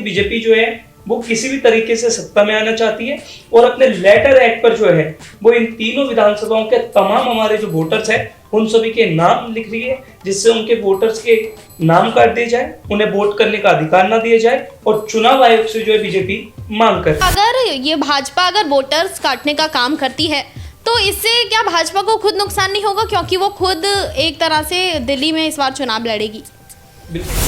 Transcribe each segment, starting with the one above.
BJP जो है वो किसी भी तरीके से सत्ता में आना चाहती है और अपने लेटर एक्ट पर जो है वो इन तीनों विधानसभाओं के तमाम हमारे जो वोटर्स हैं उन सभी के नाम लिख रही है, जिससे उनके वोटर्स के नाम काट दिए जाए, उन्हें वोट करने का अधिकार ना दिया जाए और चुनाव आयोग से जो है बीजेपी मांग कर। अगर ये भाजपा अगर वोटर्स काटने का काम करती है तो इससे क्या भाजपा को खुद नुकसान नहीं होगा, क्योंकि वो खुद एक तरह से दिल्ली में इस बार चुनाव लड़ेगी।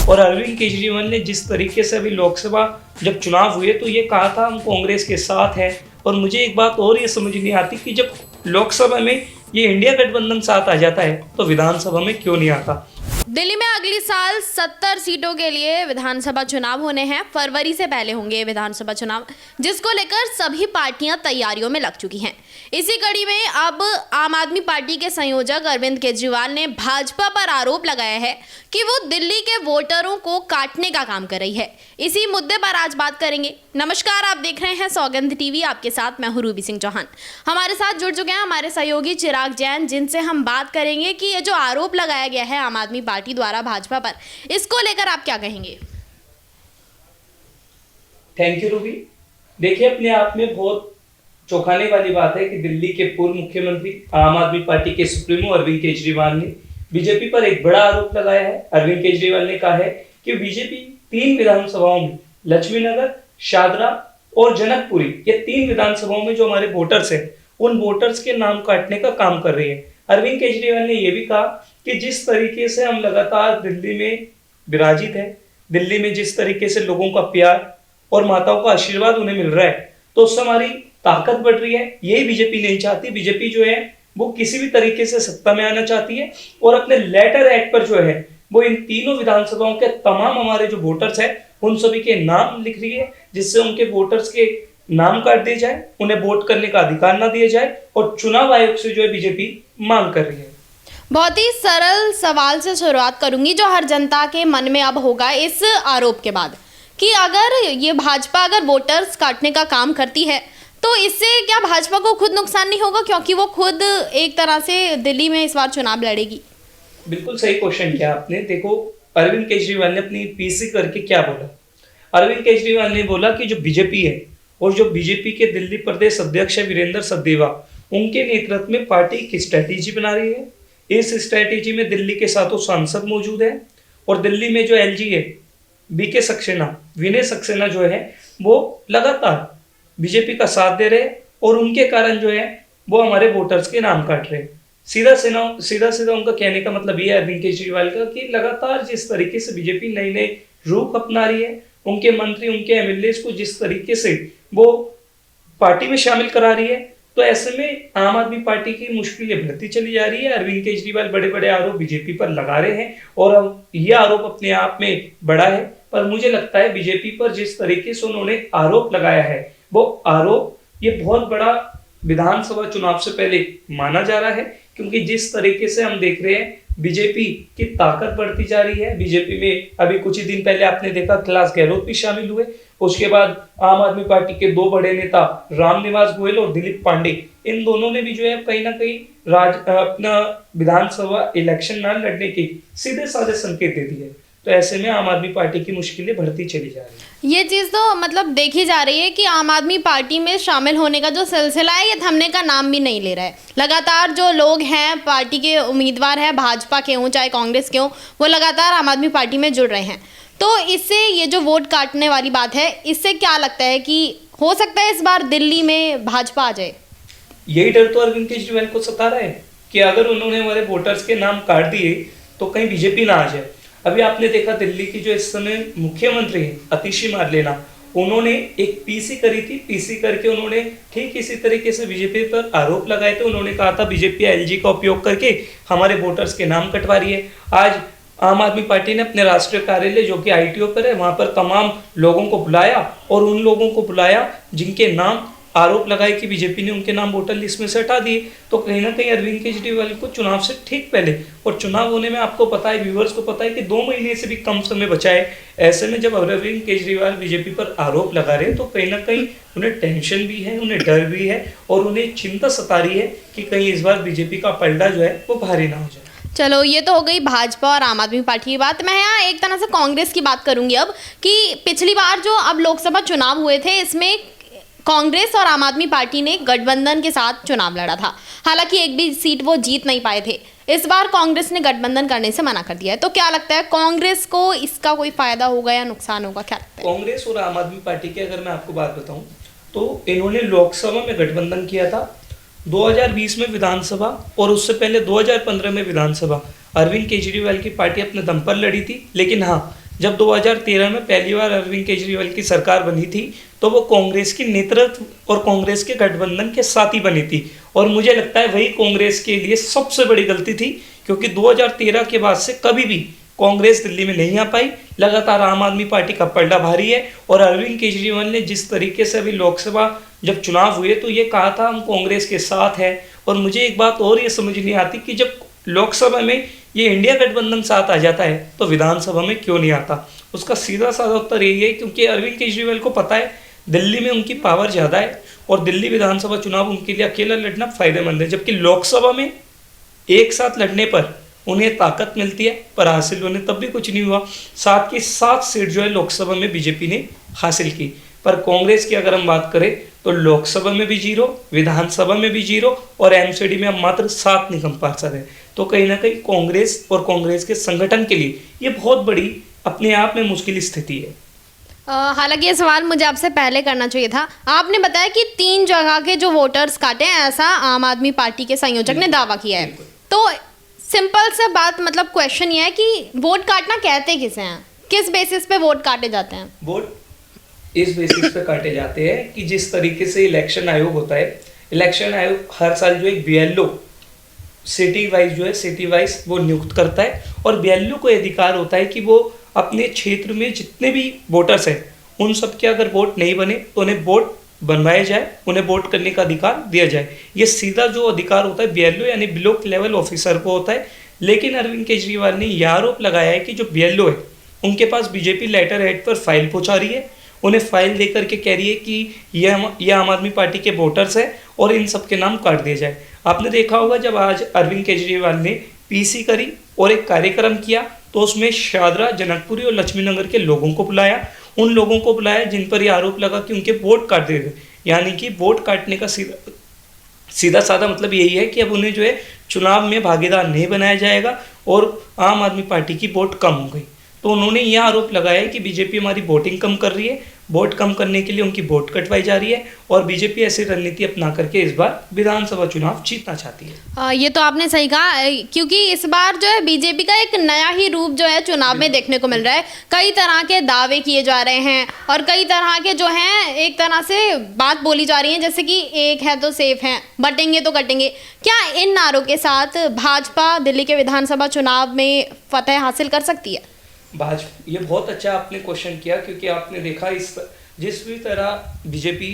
और अरविंद केजरीवाल ने जिस तरीके से अभी लोकसभा जब चुनाव हुए तो ये कहा था हम कांग्रेस के साथ हैं, और मुझे एक बात और ये समझ नहीं आती कि जब लोकसभा में ये इंडिया गठबंधन साथ आ जाता है तो विधानसभा में क्यों नहीं आता। दिल्ली में अगली साल 70 सीटों के लिए विधानसभा चुनाव होने हैं। फरवरी से पहले होंगे विधानसभा चुनाव, जिसको लेकर सभी पार्टियां तैयारियों में लग चुकी हैं। इसी कड़ी में अब आम आदमी पार्टी के संयोजक अरविंद केजरीवाल ने भाजपा पर आरोप लगाया है कि वो दिल्ली के वोटरों को काटने का काम कर रही है। इसी मुद्दे पर आज बात करेंगे। नमस्कार, आप देख रहे हैं सौगंध टीवी, आपके साथ मैं हूं रूबी सिंह चौहान। हमारे साथ जुड़ चुके हैं हमारे सहयोगी चिराग जैन, जिनसे हम बात करेंगे कि ये जो आरोप लगाया गया है आम आदमी पार्टी द्वारा भाजपा पर, इसको लेकर आप क्या कहेंगे। Thank you Ruby. देखिए, अपने आप में बहुत चौंकाने वाली बात है कि दिल्ली के पूर्व मुख्यमंत्री आम आदमी पार्टी के सुप्रीमो अरविंद केजरीवाल ने बीजेपी पर एक बड़ा आरोप लगाया है। अरविंद केजरीवाल ने कहा है कि बीजेपी 3 विधानसभाओं में, लक्ष्मी नगर, शादरा और जनकपुरी, ये 3 विधानसभाओं में जो हमारे वोटर्स हैं उन वोटर्स के नाम काटने का काम कर रही है। अरविंद केजरीवाल ने यह भी कहा कि जिस तरीके से हम लगातार दिल्ली में विराजित है, दिल्ली में जिस तरीके से लोगों का प्यार और माताओं का आशीर्वाद उन्हें मिल रहा है, तो उससे हमारी ताकत बढ़ रही है। यही बीजेपी नहीं चाहती। बीजेपी जो है वो किसी भी तरीके से सत्ता में आना चाहती है और अपने लेटर एक्ट पर जो है वो इन तीनों विधानसभाओं के तमाम हमारे जो वोटर्स हैं उन सभी के नाम लिख रही है, जिससे उनके वोटर्स के नाम काट दिए जाए, उन्हें वोट करने का अधिकार ना दिया जाए और चुनाव आयोग से जो है बीजेपी मांग कर रही है। बहुत ही सरल सवाल से शुरुआत करूंगी जो हर जनता के मन में अब होगा इस आरोप के बाद, कि अगर ये भाजपा अगर वोटर्स काटने का काम करती है तो इससे क्या भाजपा को खुद नुकसान नहीं होगा, क्योंकि वो खुद एक तरह से दिल्ली में इस बार चुनाव लड़ेगी। बिल्कुल सही क्वेश्चन किया आपने। देखो, अरविंद केजरीवाल ने अपनी पीसी करके क्या बोला। अरविंद केजरीवाल ने बोला कि जो बीजेपी है और जो बीजेपी के दिल्ली प्रदेश अध्यक्ष है वीरेंद्र सचदेवा, उनके नेतृत्व में पार्टी एक स्ट्रैटेजी बना रही है। इस स्ट्रैटेजी में दिल्ली के सातों सांसद मौजूद है और दिल्ली में जो एलजी है, बीके सक्सेना, विनय सक्सेना जो है वो लगातार बीजेपी का साथ दे रहे और उनके कारण जो है वो हमारे वोटर्स के नाम काट रहे। सीधा सीधा उनका कहने का मतलब ये है अरविंद केजरीवाल का कि लगातार जिस तरीके से बीजेपी नई नई रूप अपना रही है, उनके मंत्री, उनके एमएलए को जिस तरीके से वो पार्टी में शामिल करा रही है, तो ऐसे में आम आदमी पार्टी की मुश्किलें बढ़ती चली जा रही है। अरविंद केजरीवाल बड़े बड़े आरोप बीजेपी पर लगा रहे हैं और यह आरोप अपने आप में बड़ा है, पर मुझे लगता है बीजेपी पर जिस तरीके से उन्होंने आरोप लगाया है वो आरोप ये बहुत बड़ा विधानसभा चुनाव से पहले माना जा रहा है, क्योंकि जिस तरीके से हम देख रहे हैं बीजेपी की ताकत बढ़ती जा रही है। बीजेपी में अभी कुछ ही दिन पहले आपने देखा कैलाश गहलोत भी शामिल हुए, उसके बाद आम आदमी पार्टी के 2 बड़े नेता रामनिवास गोयल और दिलीप पांडे, इन दोनों ने भी जो है कहीं ना कहीं अपना विधानसभा इलेक्शन न लड़ने की सीधे साधे संकेत दे दिए। तो ऐसे में आम आदमी पार्टी की मुश्किलें बढ़ती चली जा रही है। ये चीज़ तो मतलब देखी जा रही है कि आम आदमी पार्टी में शामिल होने का जो सिलसिला है ये थमने का नाम भी नहीं ले रहा है। लगातार जो लोग हैं, पार्टी के उम्मीदवार हैं, भाजपा के हों चाहे कांग्रेस के हों, वो लगातार आम आदमी पार्टी में जुड़ रहे हैं। तो इससे ये जो वोट काटने वाली बात है, इससे क्या लगता है कि हो सकता है इस बार दिल्ली में भाजपा आ जाए? यही डर तो अरविंद केजरीवाल को सता रहा है कि अगर उन्होंने हमारे वोटर्स के नाम काट दिए तो कहीं बीजेपी ना आ जाए। अभी आपने देखा दिल्ली की जो इस समय मुख्यमंत्री है अतिशी मार्लेना, उन्होंने एक पीसी करी थी। पीसी करके उन्होंने ठीक इसी तरीके से बीजेपी पर आरोप लगाए थे। उन्होंने कहा था बीजेपी एलजी का उपयोग करके हमारे वोटर्स के नाम कटवा रही है। आज आम आदमी पार्टी ने अपने राष्ट्रीय कार्यालय जो कि आईटीओ पर है, वहां पर तमाम लोगों को बुलाया और उन लोगों को बुलाया जिनके नाम आरोप लगाए कि बीजेपी ने उनके नाम वोटर लिस्ट में से हटा दिए। तो कहीं ना कहीं अरविंद केजरीवाल को चुनाव से ठीक पहले, और चुनाव होने में आपको पता है, व्यूअर्स को पता है कि 2 महीने से भी कम समय बचा है। ऐसे में जब अरविंद केजरीवाल बीजेपी पर आरोप लगा रहे हैं तो कहीं ना कहीं उन्हें टेंशन भी है, उन्हें डर भी है और उन्हें चिंता सता रही है कि कहीं इस बार बीजेपी का पलड़ा जो है वो भारी ना हो जाए। चलो ये तो हो गई भाजपा और आम आदमी पार्टी की बात। मैं यहाँ एक तरह से कांग्रेस की बात करूंगी अब, कि पिछली बार जो अब लोकसभा चुनाव हुए थे इसमें कांग्रेस और आम आदमी पार्टी ने गठबंधन के साथ चुनाव लड़ा था। हालांकि एक भी सीट वो जीत नहीं पाए थे। इस बार कांग्रेस ने गठबंधन करने से मना कर दिया है। तो क्या लगता है कांग्रेस को इसका कोई फायदा होगा या नुकसान होगा, क्या लगता है? कांग्रेस और आम आदमी पार्टी की अगर मैं आपको बात बताऊं तो इन्होंने लोकसभा में गठबंधन किया था 2020 में विधानसभा, और उससे पहले 2015 में विधानसभा अरविंद केजरीवाल की पार्टी अपने दम पर लड़ी थी। लेकिन हाँ, जब 2013 में पहली बार अरविंद केजरीवाल की सरकार बनी थी तो वो कांग्रेस की नेतृत्व और कांग्रेस के गठबंधन के साथ ही बनी थी, और मुझे लगता है वही कांग्रेस के लिए सबसे बड़ी गलती थी, क्योंकि 2013 के बाद से कभी भी कांग्रेस दिल्ली में नहीं आ पाई। लगातार आम आदमी पार्टी का पलड़ा भारी है, और अरविंद केजरीवाल ने जिस तरीके से अभी लोकसभा जब चुनाव हुए तो ये कहा था हम कांग्रेस के साथ है। और मुझे एक बात और ये समझ नहीं आती कि जब लोकसभा में ये इंडिया गठबंधन साथ आ जाता है तो विधानसभा में क्यों नहीं आता। उसका सीधा साधा उत्तर यही है क्योंकि अरविंद केजरीवाल को पता है दिल्ली में उनकी पावर ज़्यादा है, और दिल्ली विधानसभा चुनाव उनके लिए अकेला लड़ना फायदेमंद है, जबकि लोकसभा में एक साथ लड़ने पर उन्हें ताकत मिलती है, पर हासिल होने तब भी कुछ नहीं हुआ। 7 की 7 सीट जो है लोकसभा में बीजेपी ने हासिल की, पर कांग्रेस की अगर हम बात करें तो लोकसभा में भी 0, विधानसभा में भी 0, और एमसीडी में हम मात्र 7 निगम पार्षद है। तो कहीं ना कहीं कांग्रेस और कांग्रेस के संगठन के लिए ये बहुत बड़ी अपने आप में मुश्किल स्थिति है। हालांकि ये सवाल मुझे आपसे पहले करना चाहिए था। आपने बताया कि 3 जगह के जो वोटर्स काटे हैं, ऐसा आम आदमी पार्टी के संयोजक ने दावा किया है। तो सिंपल सा बात, मतलब क्वेश्चन ये है कि वोट काटना कहते किसे हैं, किस बेसिस पे वोट काटे जाते हैं? वोट इस बेसिस पे काटे जाते हैं कि जिस तरीके से इलेक्शन आयोग होता है, इलेक्शन आयोग हर साल जो एक BLO सिटी वाइज वो नियुक्त करता है, और BLO को अधिकार होता है कि वो अपने क्षेत्र में जितने भी वोटर्स हैं उन सब के अगर वोट नहीं बने तो उन्हें वोट बनवाया जाए, उन्हें वोट करने का अधिकार दिया जाए। ये सीधा जो अधिकार होता है BLO यानी ब्लॉक लेवल ऑफिसर को होता है। लेकिन अरविंद केजरीवाल ने यह आरोप लगाया है कि जो BLO है उनके पास बीजेपी लेटर हेड पर फाइल पहुंचा रही है, उन्हें फाइल दे करके कह रही है कि यह आम आदमी पार्टी के वोटर्स हैं और इन सब के नाम काट दिए जाए। आपने देखा होगा जब आज अरविंद केजरीवाल ने PC करी और एक कार्यक्रम किया तो उसमें शादरा, जनकपुरी और लक्ष्मीनगर के लोगों को बुलाया, उन लोगों को बुलाया जिन पर यह आरोप लगा कि उनके वोट काट दिए गए। यानी कि वोट काटने का सीधा साधा मतलब यही है कि अब उन्हें जो है चुनाव में भागीदार नहीं बनाया जाएगा, और आम आदमी पार्टी की वोट कम हो गई। तो उन्होंने यह आरोप लगाया है कि बीजेपी हमारी वोटिंग कम कर रही है, वोट कम करने के लिए उनकी वोट कटवाई जा रही है, और बीजेपी ऐसी रणनीति अपना करके इस बार विधानसभा चुनाव जीतना चाहती है। ये तो आपने सही कहा, क्योंकि इस बार जो है बीजेपी का एक नया ही रूप जो है चुनाव में देखने को मिल रहा है। कई तरह के दावे किए जा रहे हैं और कई तरह के जो हैं एक तरह से बात बोली जा रही है, जैसे कि एक है तो सेफ है, बटेंगे तो कटेंगे। क्या इन नारों के साथ भाजपा दिल्ली के विधानसभा चुनाव में फतह हासिल कर सकती है? ये बहुत अच्छा आपने क्वेश्चन किया, क्योंकि आपने देखा जिस भी तरह बीजेपी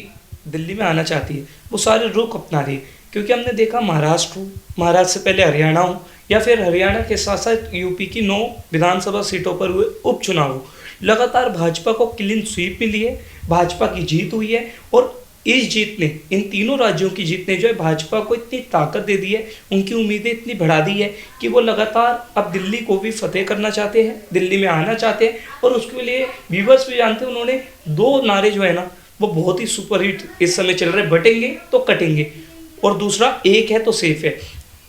दिल्ली में आना चाहती है वो सारे रुख अपना रही है। क्योंकि हमने देखा महाराष्ट्र से पहले हरियाणा हो, या फिर हरियाणा के साथ साथ यूपी की 9 विधानसभा सीटों पर हुए उपचुनाव हो, लगातार भाजपा को क्लीन स्वीप मिली है, भाजपा की जीत हुई है। और इस जीत ने, इन तीनों राज्यों की जीत ने जो है भाजपा को इतनी ताकत दे दी है, उनकी उम्मीदें इतनी बढ़ा दी है कि वो लगातार अब दिल्ली को भी फतेह करना चाहते हैं, दिल्ली में आना चाहते हैं। और उसके लिए व्यूवर्स भी जानते हैं, उन्होंने 2 नारे जो है ना वो बहुत ही सुपरहिट इस समय चल रहे, बटेंगे तो कटेंगे, और दूसरा एक है तो सेफ है।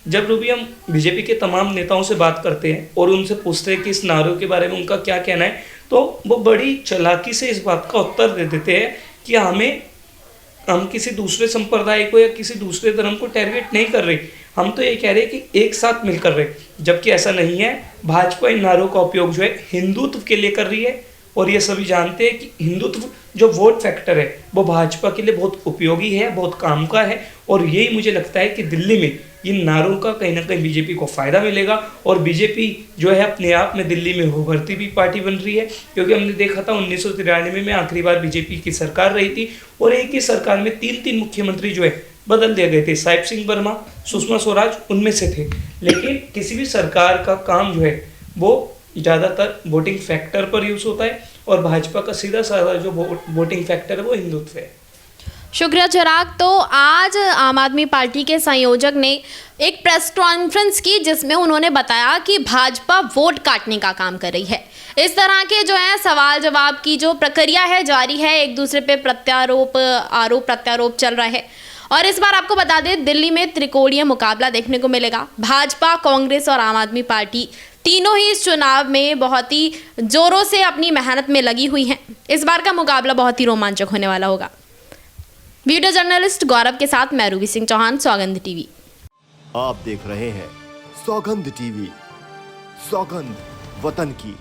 जब भी हम बीजेपी के तमाम नेताओं से बात करते हैं और उनसे पूछते हैं कि इस नारों के बारे में उनका क्या कहना है, तो वो बड़ी चालाकी से इस बात का उत्तर दे देते हैं कि हम किसी दूसरे संप्रदाय को या किसी दूसरे धर्म को टारगेट नहीं कर रहे, हम तो ये कह रहे हैं कि एक साथ मिलकर रहे। जबकि ऐसा नहीं है, भाजपा इन नारों का उपयोग जो है हिंदुत्व के लिए कर रही है, और ये सभी जानते हैं कि हिंदुत्व जो वोट फैक्टर है वो भाजपा के लिए बहुत उपयोगी है, बहुत काम का है। और यही मुझे लगता है कि दिल्ली में इन नारों का कहीं ना कहीं बीजेपी को फ़ायदा मिलेगा, और बीजेपी जो है अपने आप में दिल्ली में उभरती भी पार्टी बन रही है। क्योंकि हमने देखा था 1993 में आखिरी बार बीजेपी की सरकार रही थी, और एक ही सरकार में 3 मुख्यमंत्री जो है बदल दिए गए थे। साहिब सिंह वर्मा, सुषमा स्वराज उनमें से थे। लेकिन किसी भी सरकार का काम जो है वो ज़्यादातर वोटिंग फैक्टर पर यूज़ होता है, और भाजपा का सीधा साधा जो वोटिंग फैक्टर है वो हिंदुत्व है। शुक्रिया चिराग। तो आज आम आदमी पार्टी के संयोजक ने एक प्रेस कॉन्फ्रेंस की जिसमें उन्होंने बताया कि भाजपा वोट काटने का काम कर रही है। इस तरह के जो है सवाल जवाब की जो प्रक्रिया है जारी है, एक दूसरे पे आरोप प्रत्यारोप चल रहा है। और इस बार आपको बता दें दिल्ली में त्रिकोणीय मुकाबला देखने को मिलेगा। भाजपा, कांग्रेस और आम आदमी पार्टी तीनों ही इस चुनाव में बहुत ही जोरों से अपनी मेहनत में लगी हुई हैं। इस बार का मुकाबला बहुत ही रोमांचक होने वाला होगा। वीडियो जर्नलिस्ट गौरव के साथ मैं रूबी सिंह चौहान, सौगंध टीवी। आप देख रहे हैं सौगंध टीवी, सौगंध वतन की।